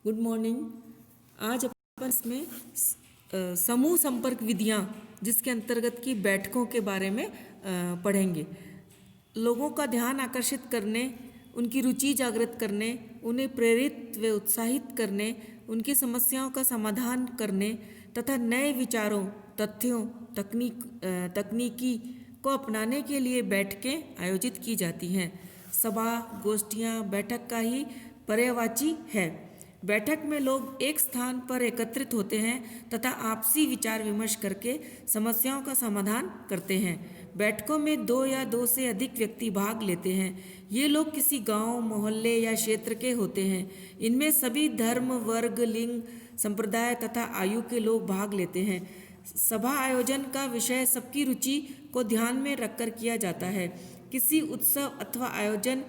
Good morning. आज अपन इसमें समूह संपर्क विधियाँ जिसके अंतर्गत की बैठकों के बारे में पढ़ेंगे। लोगों का ध्यान आकर्षित करने, उनकी रुचि जागृत करने, उन्हें प्रेरित व उत्साहित करने, उनकी समस्याओं का समाधान करने तथा नए विचारों, तथ्यों, तकनीकी को अपनाने के लिए बैठकें आयोजित की जाती हैं। सभा, गोष्ठियाँ बैठक का ही पर्यायवाची है। बैठक में लोग एक स्थान पर एकत्रित होते हैं तथा आपसी विचार विमर्श करके समस्याओं का समाधान करते हैं। बैठकों में 2 या 2 से अधिक व्यक्ति भाग लेते हैं। ये लोग किसी गांव, मोहल्ले या क्षेत्र के होते हैं। इनमें सभी धर्म, वर्ग, लिंग, संप्रदाय तथा आयु के लोग भाग लेते हैं। सभा आयोजन का विषय सबकी रुचि को ध्यान में रखकर किया जाता है। किसी उत्सव अथवा आयोजन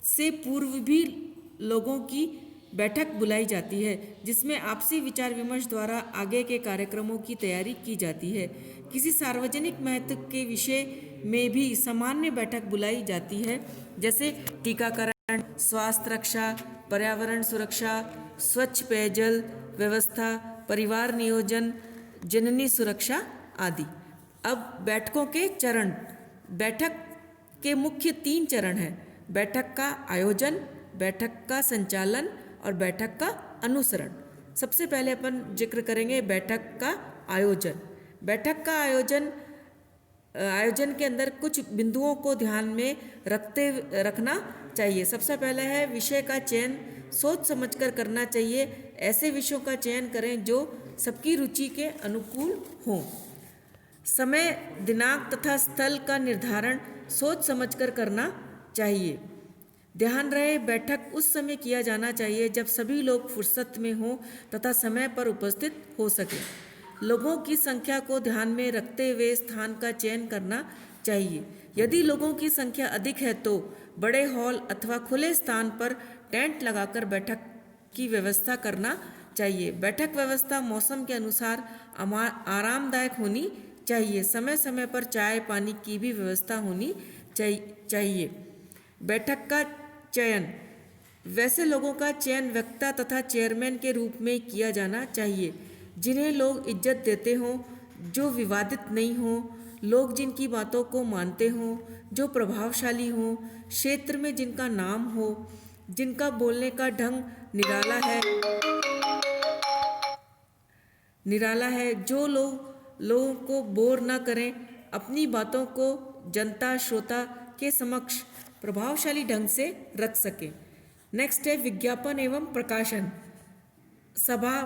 से पूर्व भी लोगों की बैठक बुलाई जाती है जिसमें आपसी विचार विमर्श द्वारा आगे के कार्यक्रमों की तैयारी की जाती है। किसी सार्वजनिक महत्व के विषय में भी सामान्य बैठक बुलाई जाती है, जैसे टीकाकरण, स्वास्थ्य रक्षा, पर्यावरण सुरक्षा, स्वच्छ पेयजल व्यवस्था, परिवार नियोजन, जननी सुरक्षा आदि। अब बैठकों के चरण। बैठक के मुख्य 3 चरण हैं: बैठक का आयोजन, बैठक का संचालन और बैठक का अनुसरण। सबसे पहले अपन जिक्र करेंगे बैठक का आयोजन। बैठक का आयोजन के अंदर कुछ बिंदुओं को ध्यान में रखना चाहिए। सबसे पहले है विषय का चयन सोच समझकर करना चाहिए। ऐसे विषयों का चयन करें जो सबकी रुचि के अनुकूल हों। समय, दिनांक तथा स्थल का निर्धारण सोच समझकर करना चाहिए। ध्यान रहे, बैठक उस समय किया जाना चाहिए जब सभी लोग फुर्सत में हों तथा समय पर उपस्थित हो सके। लोगों की संख्या को ध्यान में रखते हुए स्थान का चयन करना चाहिए। यदि लोगों की संख्या अधिक है तो बड़े हॉल अथवा खुले स्थान पर टेंट लगाकर बैठक की व्यवस्था करना चाहिए। बैठक व्यवस्था मौसम के अनुसार आरामदायक होनी चाहिए। समय समय पर चाय पानी की भी व्यवस्था होनी चाहिए। बैठक का चयन। वैसे लोगों का चयन वक्ता तथा चेयरमैन के रूप में किया जाना चाहिए जिन्हें लोग इज्जत देते हों, जो विवादित नहीं हों, लोग जिनकी बातों को मानते हों, जो प्रभावशाली हों, क्षेत्र में जिनका नाम हो, जिनका बोलने का ढंग निराला है, जो लोगों को बोर न करें, अपनी बातों को जनता श्रोता के समक्ष प्रभावशाली ढंग से रख सके। नेक्स्ट है विज्ञापन एवं प्रकाशन। सभा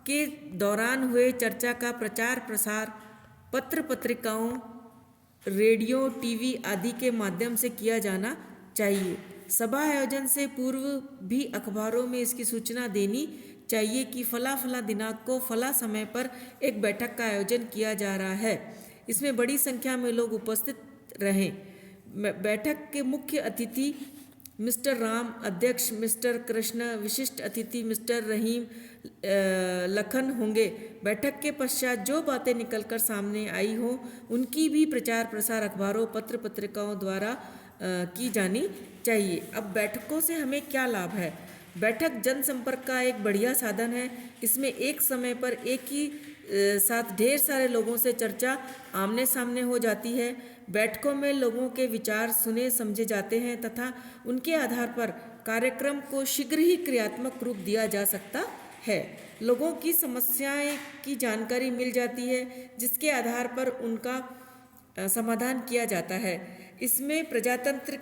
के दौरान हुए चर्चा का प्रचार प्रसार पत्र पत्रिकाओं, रेडियो, टीवी आदि के माध्यम से किया जाना चाहिए। सभा आयोजन से पूर्व भी अखबारों में इसकी सूचना देनी चाहिए कि फला फला दिनांक को फला समय पर एक बैठक का आयोजन किया जा रहा है। इसमें बड़ी संख्या में लोग उपस्थित रहें। बैठक के मुख्य अतिथि मिस्टर राम, अध्यक्ष मिस्टर कृष्ण, विशिष्ट अतिथि मिस्टर रहीम, लखन होंगे। बैठक के पश्चात जो बातें निकलकर सामने आई हो उनकी भी प्रचार प्रसार अखबारों, पत्र पत्रिकाओं द्वारा की जानी चाहिए। अब बैठकों से हमें क्या लाभ है? बैठक जनसंपर्क का एक बढ़िया साधन है। इसमें एक समय पर एक ही साथ ढेर सारे लोगों से चर्चा आमने सामने हो जाती है। बैठकों में लोगों के विचार सुने समझे जाते हैं तथा उनके आधार पर कार्यक्रम को शीघ्र ही क्रियात्मक रूप दिया जा सकता है। लोगों की समस्याएं की जानकारी मिल जाती है जिसके आधार पर उनका समाधान किया जाता है। इसमें प्रजातंत्र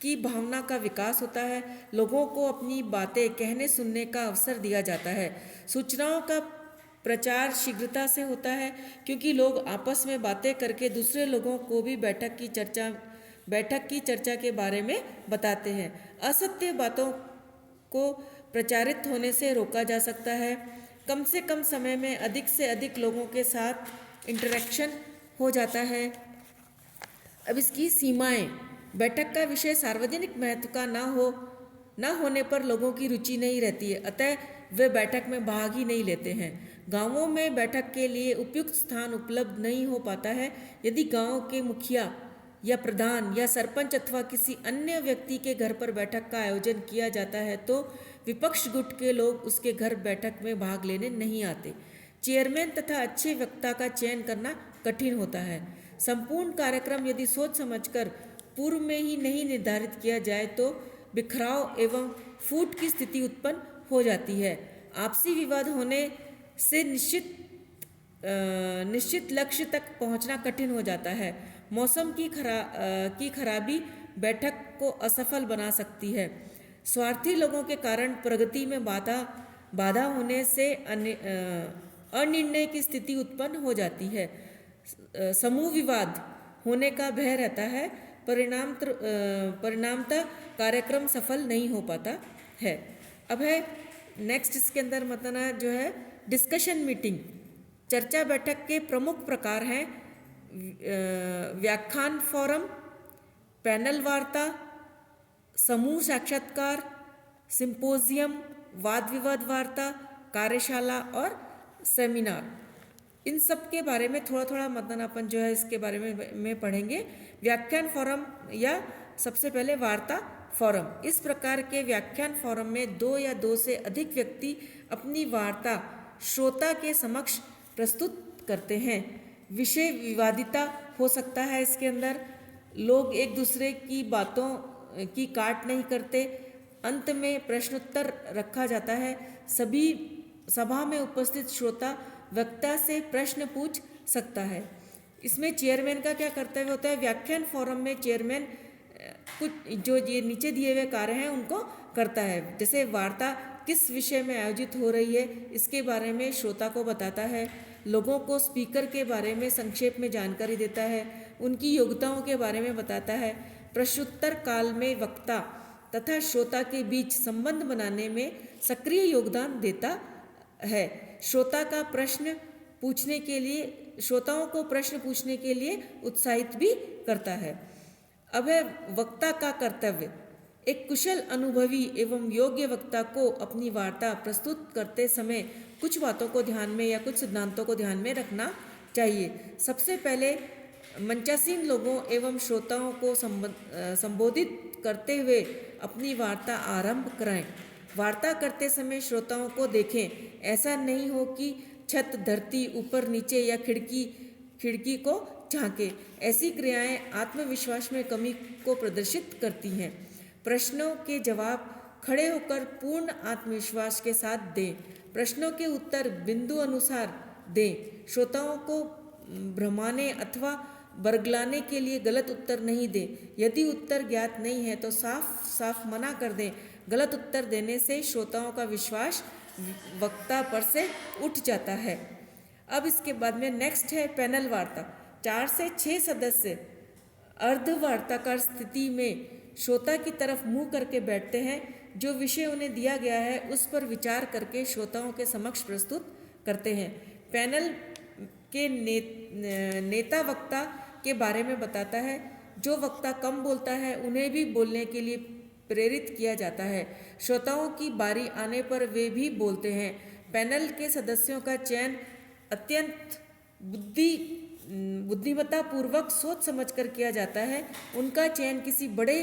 की भावना का विकास होता है। लोगों को अपनी बातें कहने सुनने का अवसर दिया जाता है। सूचनाओं का प्रचार शीघ्रता से होता है क्योंकि लोग आपस में बातें करके दूसरे लोगों को भी बैठक की चर्चा के बारे में बताते हैं। असत्य बातों को प्रचारित होने से रोका जा सकता है। कम से कम समय में अधिक से अधिक लोगों के साथ इंटरेक्शन हो जाता है। अब इसकी सीमाएं। बैठक का विषय सार्वजनिक महत्व का न होने पर लोगों की रुचि नहीं रहती है, अतः वे बैठक में भाग ही नहीं लेते हैं। गांवों में बैठक के लिए उपयुक्त स्थान उपलब्ध नहीं हो पाता है। यदि गांव के मुखिया या प्रधान या सरपंच अथवा किसी अन्य व्यक्ति के घर पर बैठक का आयोजन किया जाता है तो विपक्ष गुट के लोग उसके घर बैठक में भाग लेने नहीं आते। चेयरमैन तथा अच्छे वक्ता का चयन करना कठिन होता है। संपूर्ण कार्यक्रम यदि सोच समझकर पूर्व में ही नहीं निर्धारित किया जाए तो बिखराव एवं फूट की स्थिति उत्पन्न हो जाती है। आपसी विवाद होने से निश्चित लक्ष्य तक पहुंचना कठिन हो जाता है। मौसम की खराबी बैठक को असफल बना सकती है। स्वार्थी लोगों के कारण प्रगति में बाधा होने से अनिर्णय की स्थिति उत्पन्न हो जाती है। समूह विवाद होने का भय रहता है। परिणामतः कार्यक्रम सफल नहीं हो पाता है। अब है नेक्स्ट, इसके अंदर मतलब जो है डिस्कशन मीटिंग। चर्चा बैठक के प्रमुख प्रकार हैं व्याख्यान फोरम, पैनल वार्ता, समूह साक्षात्कार, सिंपोजियम, वाद विवाद वार्ता, कार्यशाला और सेमिनार। इन सब के बारे में थोड़ा थोड़ा मतलब अपन जो है इसके बारे में पढ़ेंगे। व्याख्यान फोरम या सबसे पहले वार्ता फोरम। इस प्रकार के व्याख्यान फोरम में 2 या 2 से अधिक व्यक्ति अपनी वार्ता श्रोता के समक्ष प्रस्तुत करते हैं। विषय विवादिता हो सकता है। इसके अंदर लोग एक दूसरे की बातों की काट नहीं करते। अंत में प्रश्नोत्तर रखा जाता है। सभी सभा में उपस्थित श्रोता वक्ता से प्रश्न पूछ सकता है। इसमें चेयरमैन का क्या कर्तव्य होता है? व्याख्यान फोरम में चेयरमैन कुछ जो ये नीचे दिए हुए कार्य हैं उनको करता है। जैसे वार्ता किस विषय में आयोजित हो रही है इसके बारे में श्रोता को बताता है, लोगों को स्पीकर के बारे में संक्षेप में जानकारी देता है, उनकी योग्यताओं के बारे में बताता है। प्रश्नोत्तर काल में वक्ता तथा श्रोता के बीच संबंध बनाने में सक्रिय योगदान देता है। श्रोताओं को प्रश्न पूछने के लिए उत्साहित भी करता है। अब है वक्ता का कर्तव्य। एक कुशल, अनुभवी एवं योग्य वक्ता को अपनी वार्ता प्रस्तुत करते समय कुछ बातों को ध्यान में या कुछ सिद्धांतों को ध्यान में रखना चाहिए। सबसे पहले मंचासीन लोगों एवं श्रोताओं को संबोधित करते हुए अपनी वार्ता आरंभ कराएं। वार्ता करते समय श्रोताओं को देखें। ऐसा नहीं हो कि छत, धरती, ऊपर नीचे या खिड़की को झांके। ऐसी क्रियाएं आत्मविश्वास में कमी को प्रदर्शित करती हैं। प्रश्नों के जवाब खड़े होकर पूर्ण आत्मविश्वास के साथ दें। प्रश्नों के उत्तर बिंदु अनुसार दें। श्रोताओं को भ्रमाने अथवा बरगलाने के लिए गलत उत्तर नहीं दें। यदि उत्तर ज्ञात नहीं है तो साफ साफ मना कर दें। गलत उत्तर देने से श्रोताओं का विश्वास वक्ता पर से उठ जाता है। अब इसके बाद में नेक्स्ट है पैनल वार्ता। 4 से 6 सदस्य अर्धवार्ताकार स्थिति में श्रोता की तरफ मुंह करके बैठते हैं। जो विषय उन्हें दिया गया है उस पर विचार करके श्रोताओं के समक्ष प्रस्तुत करते हैं। पैनल के नेता वक्ता के बारे में बताता है। जो वक्ता कम बोलता है उन्हें भी बोलने के लिए प्रेरित किया जाता है। श्रोताओं की बारी आने पर वे भी बोलते हैं। पैनल के सदस्यों का चयन अत्यंत बुद्धिमत्ता पूर्वक सोच समझकर किया जाता है। उनका चयन किसी बड़े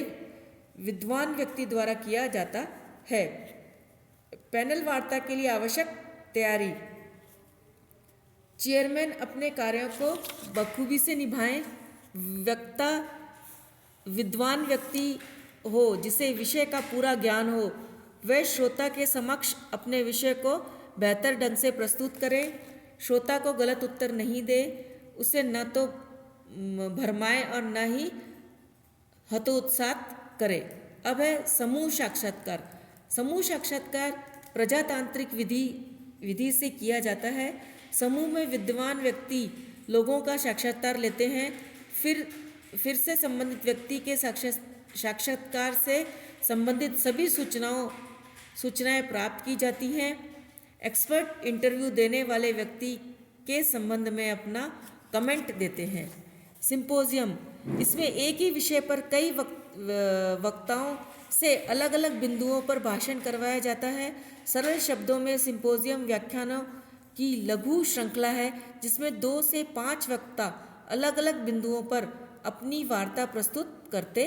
विद्वान व्यक्ति द्वारा किया जाता है। पैनल वार्ता के लिए आवश्यक तैयारी। चेयरमैन अपने कार्यों को बखूबी से निभाएं। वक्ता विद्वान व्यक्ति हो जिसे विषय का पूरा ज्ञान हो। वह श्रोता के समक्ष अपने विषय को बेहतर ढंग से प्रस्तुत करें। श्रोता को गलत उत्तर नहीं दे। उसे न तो भरमाए और न ही हतोत्साहित करे। अब है समूह साक्षात्कार। समूह साक्षात्कार प्रजातांत्रिक विधि से किया जाता है। समूह में विद्वान व्यक्ति लोगों का साक्षात्कार लेते हैं। फिर से संबंधित व्यक्ति के साक्षात्कार से संबंधित सभी सूचनाएं प्राप्त की जाती हैं। एक्सपर्ट इंटरव्यू देने वाले व्यक्ति के संबंध में अपना कमेंट देते हैं। सिंपोजियम, इसमें एक ही विषय पर कई वक्ताओं से अलग अलग बिंदुओं पर भाषण करवाया जाता है। सरल शब्दों में सिंपोजियम व्याख्यानों की लघु श्रृंखला है जिसमें 2 से 5 वक्ता अलग अलग बिंदुओं पर अपनी वार्ता प्रस्तुत करते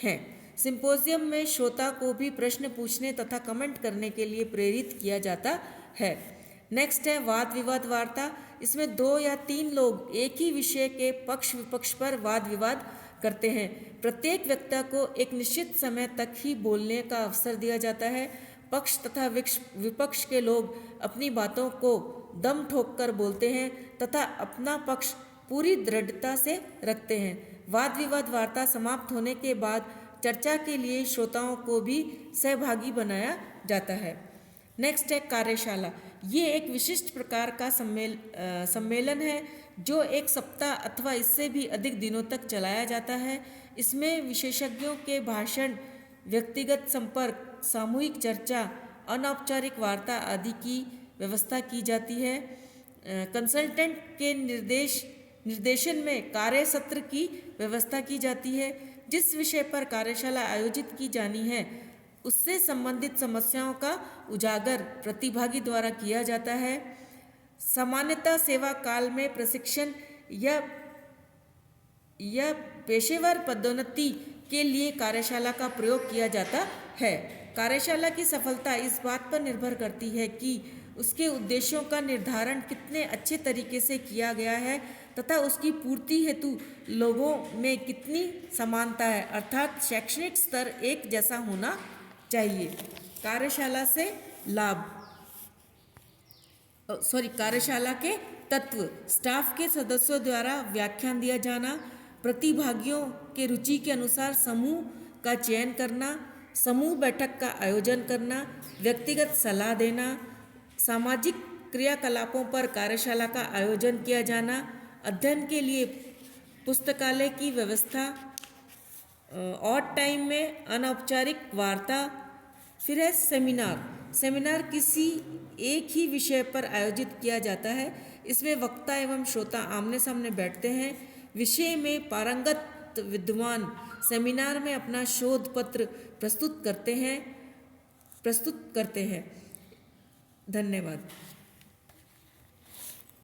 हैं। सिंपोजियम में श्रोता को भी प्रश्न पूछने तथा कमेंट करने के लिए प्रेरित किया जाता है। नेक्स्ट है वाद विवाद वार्ता। इसमें 2 या 3 लोग एक ही विषय के पक्ष विपक्ष पर वाद विवाद करते हैं। प्रत्येक वक्ता को एक निश्चित समय तक ही बोलने का अवसर दिया जाता है। पक्ष तथा विपक्ष के लोग अपनी बातों को दम ठोक कर बोलते हैं तथा अपना पक्ष पूरी दृढ़ता से रखते हैं। वाद विवाद वार्ता समाप्त होने के बाद चर्चा के लिए श्रोताओं को भी सहभागी बनाया जाता है। नेक्स्ट है कार्यशाला। ये एक विशिष्ट प्रकार का सम्मेलन है जो 1 सप्ताह अथवा इससे भी अधिक दिनों तक चलाया जाता है। इसमें विशेषज्ञों के भाषण, व्यक्तिगत संपर्क, सामूहिक चर्चा, अनौपचारिक वार्ता आदि की व्यवस्था की जाती है। कंसल्टेंट के निर्देशन में कार्य सत्र की व्यवस्था की जाती है। जिस विषय पर कार्यशाला आयोजित की जानी है उससे संबंधित समस्याओं का उजागर प्रतिभागी द्वारा किया जाता है। सामान्यतः सेवा काल में प्रशिक्षण या पेशेवर पदोन्नति के लिए कार्यशाला का प्रयोग किया जाता है। कार्यशाला की सफलता इस बात पर निर्भर करती है कि उसके उद्देश्यों का निर्धारण कितने अच्छे तरीके से किया गया है तथा उसकी पूर्ति हेतु लोगों में कितनी समानता है, अर्थात शैक्षणिक स्तर एक जैसा होना चाहिए। कार्यशाला के तत्व: स्टाफ के सदस्यों द्वारा व्याख्यान दिया जाना, प्रतिभागियों के रुचि के अनुसार समूह का चयन करना, समूह बैठक का आयोजन करना, व्यक्तिगत सलाह देना, सामाजिक क्रियाकलापों पर कार्यशाला का आयोजन किया जाना, अध्ययन के लिए पुस्तकालय की व्यवस्था, ऑड टाइम में अनौपचारिक वार्ता। फिर है सेमिनार किसी एक ही विषय पर आयोजित किया जाता है। इसमें वक्ता एवं श्रोता आमने सामने बैठते हैं। विषय में पारंगत विद्वान सेमिनार में अपना शोध पत्र प्रस्तुत करते हैं। धन्यवाद।